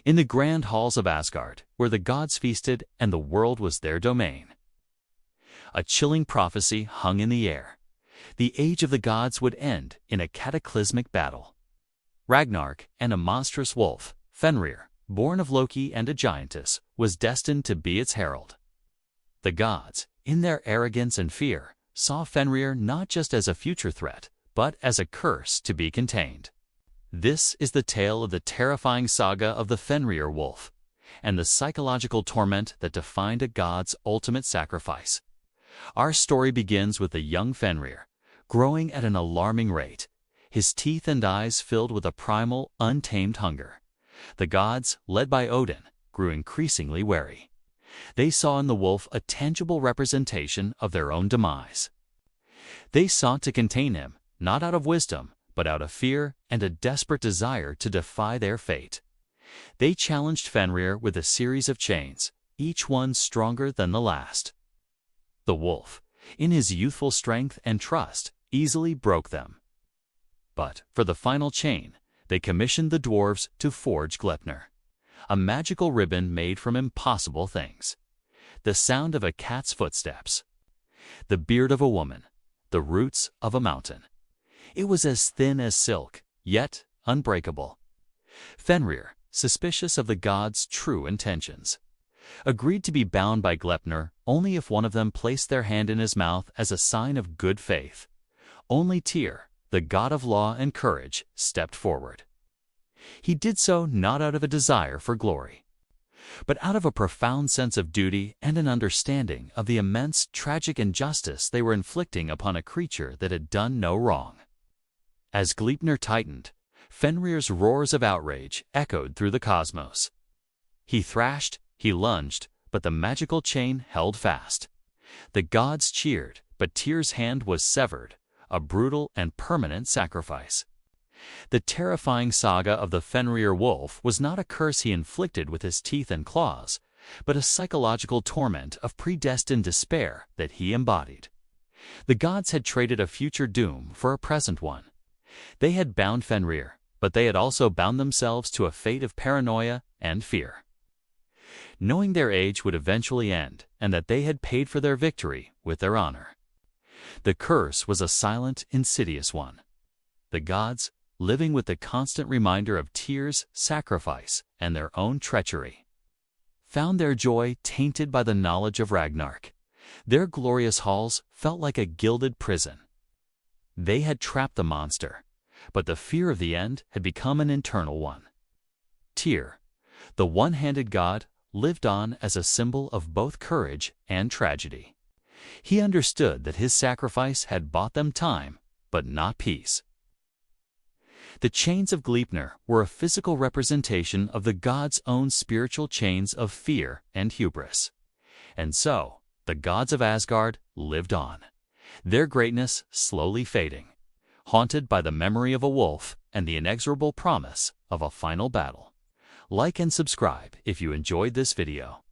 in the grand halls of Asgard, where the gods feasted and the world was their domain. A chilling prophecy hung in the air. The age of the gods would end in a cataclysmic battle. Ragnarok, and a monstrous wolf, Fenrir, born of Loki and a giantess, was destined to be its herald. The gods, in their arrogance and fear, saw Fenrir not just as a future threat, but as a curse to be contained. This is the tale of the terrifying saga of the Fenrir Wolf, and the psychological torment that defined a god's ultimate sacrifice. Our story begins with a young Fenrir, growing at an alarming rate, his teeth and eyes filled with a primal, untamed hunger. The gods, led by Odin, grew increasingly wary. They saw in the wolf a tangible representation of their own demise. They sought to contain him, not out of wisdom, but out of fear and a desperate desire to defy their fate. They challenged Fenrir with a series of chains, each one stronger than the last. The wolf, in his youthful strength and trust, easily broke them. But for the final chain, they commissioned the dwarves to forge Gleipnir, a magical ribbon made from impossible things. The sound of a cat's footsteps, the beard of a woman, the roots of a mountain. It was as thin as silk, yet unbreakable. Fenrir, suspicious of the gods' true intentions, agreed to be bound by Gleipnir only if one of them placed their hand in his mouth as a sign of good faith. Only Tyr, the god of law and courage, stepped forward. He did so not out of a desire for glory, but out of a profound sense of duty and an understanding of the immense tragic injustice they were inflicting upon a creature that had done no wrong. As Gleipnir tightened, Fenrir's roars of outrage echoed through the cosmos. He thrashed, he lunged, but the magical chain held fast. The gods cheered, but Tyr's hand was severed, a brutal and permanent sacrifice. The terrifying saga of the Fenrir Wolf was not a curse he inflicted with his teeth and claws, but a psychological torment of predestined despair that he embodied. The gods had traded a future doom for a present one. They had bound Fenrir, but they had also bound themselves to a fate of paranoia and fear. Knowing their age would eventually end and that they had paid for their victory with their honor. The curse was a silent, insidious one. The gods, living with the constant reminder of Tyr's sacrifice and their own treachery, found their joy tainted by the knowledge of Ragnarok. Their glorious halls felt like a gilded prison. They had trapped the monster, but the fear of the end had become an internal one. Tyr, the one-handed god, lived on as a symbol of both courage and tragedy. He understood that his sacrifice had bought them time, but not peace. The chains of Gleipnir were a physical representation of the gods' own spiritual chains of fear and hubris. And so, the gods of Asgard lived on, their greatness slowly fading, haunted by the memory of a wolf and the inexorable promise of a final battle. Like and subscribe if you enjoyed this video.